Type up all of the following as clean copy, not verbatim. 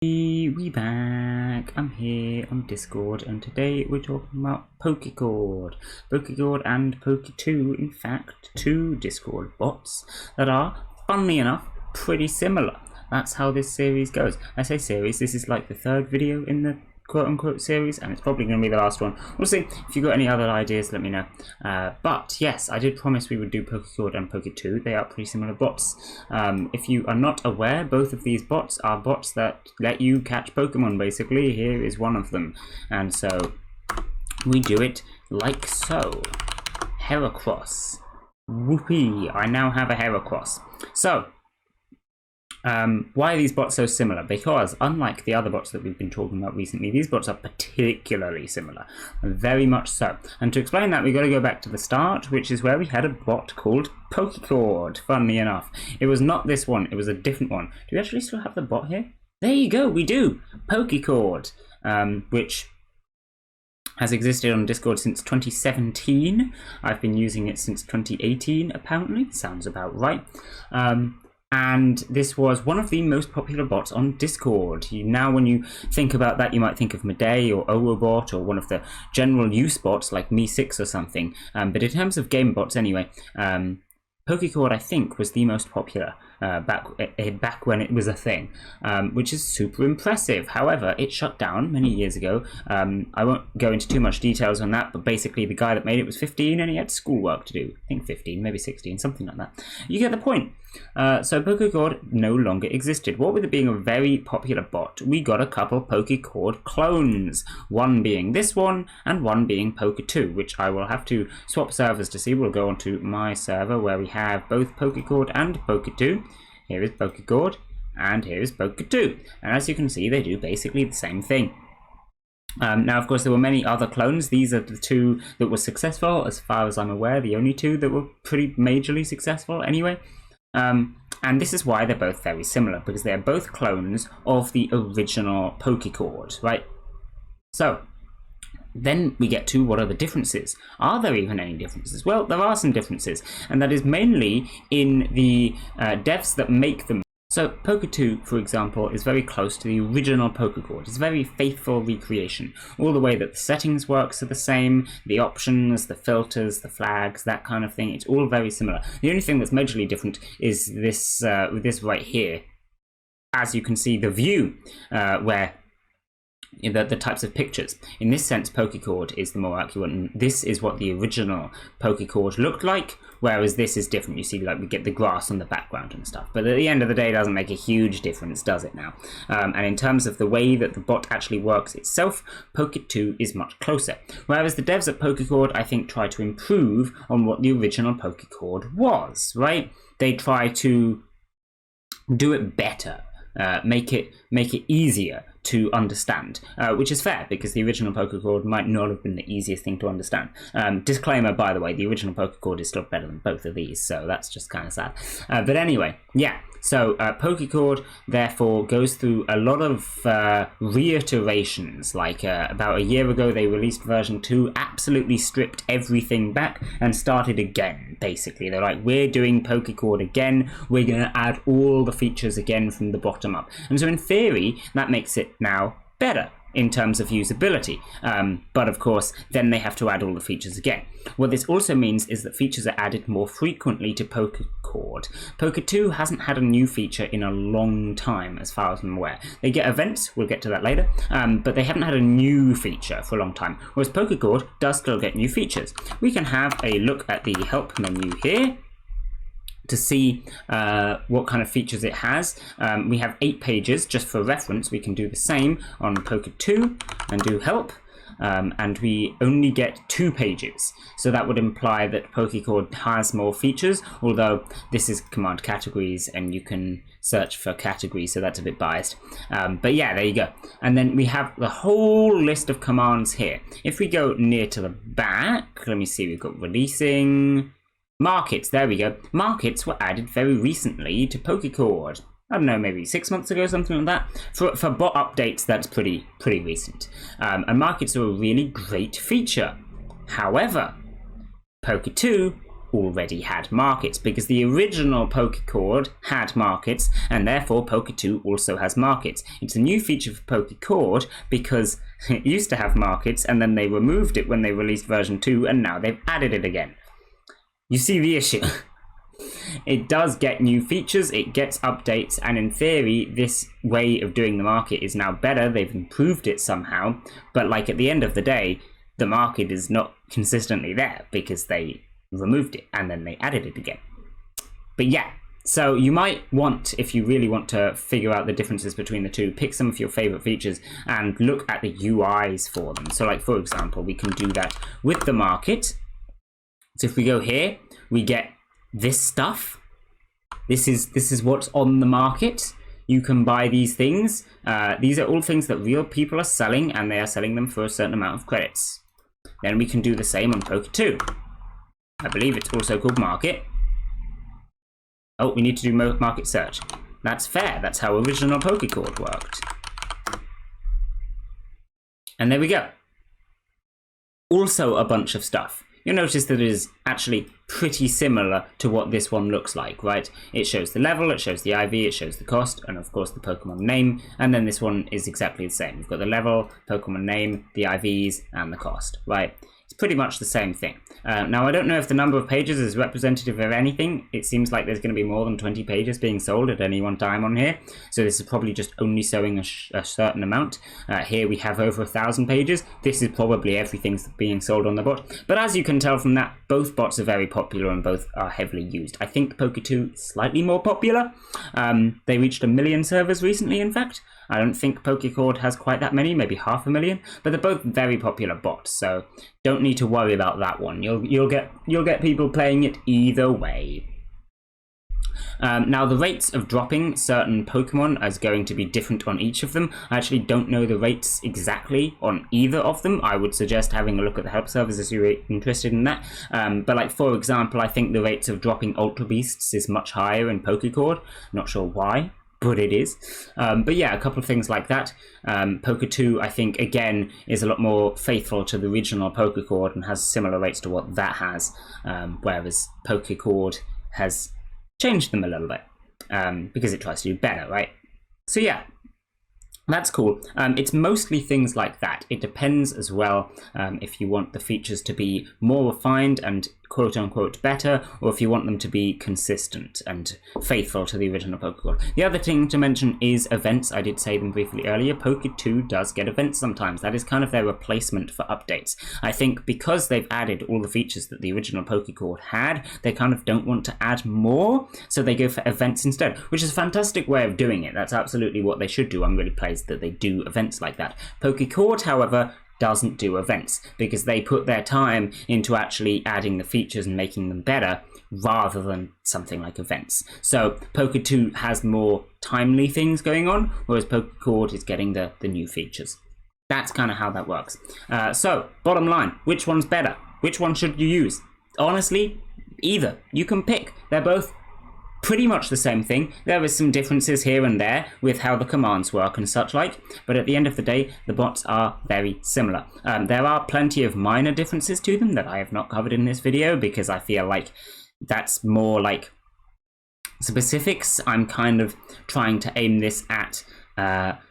We back. I'm here on Discord, and today we're talking about Pokecord. Pokecord and Poketwo, in fact, two Discord bots that are, funnily enough, pretty similar. That's how this series goes. I say series, this is like the third video in the quote-unquote series, and it's probably going to be the last one. We'll see. If you've got any other ideas, let me know. But yes, I did promise we would do Pokecord and Poketwo. They are pretty similar bots. If you are not aware, both of these bots are bots that let you catch Pokemon, basically. Here is one of them. And so, we do it like so. Heracross. Whoopee! I now have a Heracross. So, why are these bots so similar? Because unlike the other bots that we've been talking about recently, these bots are particularly similar, very much so. And to explain that, we've got to go back to the start, which is where we had a bot called Pokecord, funnily enough. It was not this one, it was a different one. Do we actually still have the bot here? There you go, we do! Pokecord, which has existed on Discord since 2017. I've been using it since 2018, apparently. Sounds about right. And this was one of the most popular bots on Discord. Now when you think about that, you might think of Medei or Orobot or one of the general use bots like Me6 or something. But in terms of game bots anyway, Pokecord, I think, was the most popular back when it was a thing, which is super impressive. However, it shut down many years ago. I won't go into too much details on that, but basically the guy that made it was 15 and he had schoolwork to do. I think 15, maybe 16, something like that. You get the point. So Pokecord no longer existed. What with it being a very popular bot, we got a couple Pokecord clones. One being this one, and one being Poketwo, which I will have to swap servers to see. We'll go onto my server where we have both Pokecord and Poketwo. Here is Pokecord, and here is Poketwo. And as you can see, they do basically the same thing. Now, of course, there were many other clones. These are the two that were successful, as far as I'm aware, the only two that were pretty majorly successful anyway. And this is why they're both very similar, because they're both clones of the original Pokecord, right? So, then we get to what are the differences. Are there even any differences? Well, there are some differences, and that is mainly in the devs that make them. So Poketwo, for example, is very close to the original Pokecord. It's a very faithful recreation. All the way that the settings works are the same, the options, the filters, the flags, that kind of thing. It's all very similar. The only thing that's majorly different is this this right here. As you can see, the view where the types of pictures. In this sense, Pokecord is the more accurate, and this is what the original Pokecord looked like, whereas this is different. You see, like, we get the grass on the background and stuff, but at the end of the day, it doesn't make a huge difference, does it now? And in terms of the way that the bot actually works itself, Poketwo is much closer, whereas the devs at Pokecord, I think, try to improve on what the original Pokecord was, right? They try to do it better, make it easier to understand, which is fair, because the original Pokecord might not have been the easiest thing to understand. Disclaimer, by the way, the original Pokecord is still better than both of these, so that's just kind of sad. But anyway, yeah, so Pokecord therefore goes through a lot of reiterations. Like about a year ago, they released version 2, absolutely stripped everything back and started again, basically. They're like, we're doing Pokecord again, we're going to add all the features again from the bottom up. And so in theory, that makes it now better in terms of usability, but of course then they have to add all the features again. What this also means is that features are added more frequently to Pokecord. Poketwo hasn't had a new feature in a long time, as far as I'm aware. They get events, we'll get to that later, but they haven't had a new feature for a long time, whereas Pokecord does still get new features. We can have a look at the help menu here to see what kind of features it has. We have 8 pages. Just for reference, we can do the same on Poketwo and do help, and we only get 2 pages. So that would imply that Pokecord has more features, although this is command categories and you can search for categories, so that's a bit biased. But yeah, there you go. And then we have the whole list of commands here. If we go near to the back, let me see, we've got releasing, markets, there we go. Markets were added very recently to Pokecord. I don't know, maybe 6 months ago, something like that. For bot updates, that's pretty recent. And markets are a really great feature. However, Poketwo already had markets, because the original Pokecord had markets, and therefore Poketwo also has markets. It's a new feature for Pokecord because it used to have markets, and then they removed it when they released version 2, and now they've added it again. You see the issue. It does get new features, it gets updates, and in theory, this way of doing the market is now better. They've improved it somehow, but like at the end of the day, the market is not consistently there because they removed it and then they added it again. But yeah, so you might want, if you really want to figure out the differences between the two, pick some of your favorite features and look at the UIs for them. So like, for example, we can do that with the market. So if we go here, we get this stuff. This is what's on the market. You can buy these things. These are all things that real people are selling, and they are selling them for a certain amount of credits. Then we can do the same on Poketwo. I believe it's also called market. Oh, we need to do market search. That's fair. That's how original Pokecord worked. And there we go. Also a bunch of stuff. You'll notice that it is actually pretty similar to what this one looks like, right? It shows the level, it shows the IV, it shows the cost, and of course the Pokemon name. And then this one is exactly the same. We've got the level, Pokemon name, the IVs, and the cost, right? It's pretty much the same thing. Now, I don't know if the number of pages is representative of anything. It seems like there's going to be more than 20 pages being sold at any one time on here. So this is probably just only showing a certain amount. Here we have over 1,000 pages. This is probably everything that's being sold on the bot. But as you can tell from that, both bots are very popular and both are heavily used. I think Poketwo is slightly more popular. They reached 1 million servers recently, in fact. I don't think Pokecord has quite that many, maybe 500,000, but they're both very popular bots, so don't need to worry about that one. You'll get people playing it either way. Now, the rates of dropping certain Pokemon is going to be different on each of them. I actually don't know the rates exactly on either of them. I would suggest having a look at the help servers if you're interested in that. But like, for example, I think the rates of dropping Ultra Beasts is much higher in Pokecord. Not sure why, but it is. But yeah, a couple of things like that. Poketwo, I think, again, is a lot more faithful to the original Pokecord and has similar rates to what that has, whereas Pokecord has changed them a little bit because it tries to do better, right? So yeah, that's cool. It's mostly things like that. It depends as well if you want the features to be more refined and quote-unquote better, or if you want them to be consistent and faithful to the original Pokecord. The other thing to mention is events. I did say them briefly earlier. Poketwo does get events sometimes. That is kind of their replacement for updates. I think because they've added all the features that the original Pokecord had, they kind of don't want to add more, so they go for events instead, which is a fantastic way of doing it. That's absolutely what they should do. I'm really pleased that they do events like that. Pokecord, however, doesn't do events because they put their time into actually adding the features and making them better rather than something like events. So Poketwo has more timely things going on, whereas Pokecord is getting the new features. That's kind of how that works. So bottom line, which one's better? Which one should you use? Honestly, either. You can pick. They're both pretty much the same thing. There is some differences here and there with how the commands work and such like, but at the end of the day, the bots are very similar. There are plenty of minor differences to them that I have not covered in this video because I feel like that's more like specifics. I'm kind of trying to aim this at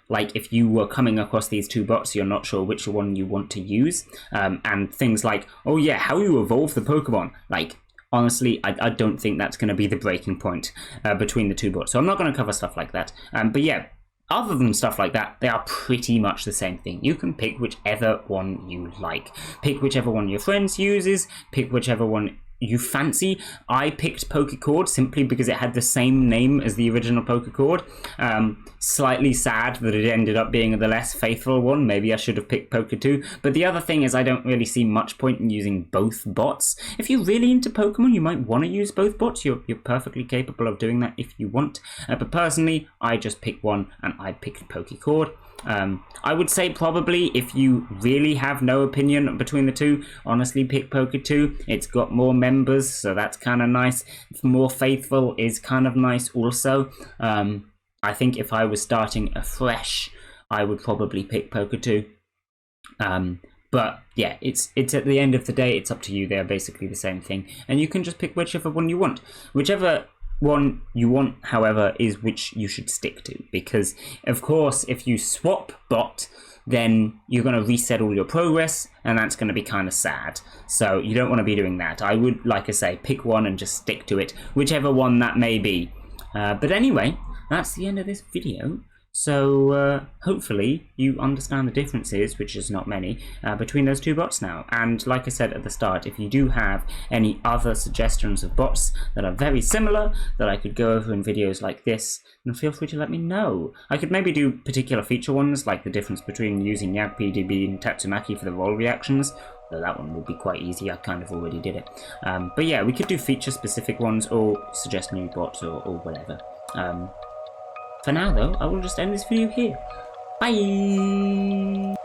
like if you were coming across these two bots, you're not sure which one you want to use, and things like, oh yeah, how you evolve the Pokemon, like, honestly, I don't think that's going to be the breaking point between the two bots. So I'm not going to cover stuff like that. But yeah, other than stuff like that, they are pretty much the same thing. You can pick whichever one you like. Pick whichever one your friends uses. Pick whichever one you fancy. I picked Pokecord simply because it had the same name as the original Pokecord. Slightly sad that it ended up being the less faithful one. Maybe I should have picked Poketwo. But the other thing is I don't really see much point in using both bots. If you're really into Pokemon, you might want to use both bots. You're perfectly capable of doing that if you want. But personally, I just picked one and I picked Pokecord. I would say probably if you really have no opinion between the two, honestly pick Poketwo. It's got more members, so that's kind of nice. More faithful is kind of nice also. I think if I was starting afresh, I would probably pick Poketwo. But yeah, it's at the end of the day, it's up to you. They're basically the same thing, and you can just pick whichever one you want. Whichever one you want, however, is which you should stick to, because of course if you swap bot, then you're going to reset all your progress, and that's going to be kind of sad. So you don't want to be doing that. I would, like I say, pick one and just stick to it, whichever one that may be. But anyway, that's the end of this video. So hopefully you understand the differences, which is not many, between those two bots now. And like I said at the start, if you do have any other suggestions of bots that are very similar that I could go over in videos like this, then feel free to let me know. I could maybe do particular feature ones, like the difference between using YagPDB and Tatsumaki for the roll reactions. Though that one would be quite easy, I kind of already did it. But yeah, we could do feature specific ones, or suggest new bots, or whatever. For now though, I will just end this video here. Bye!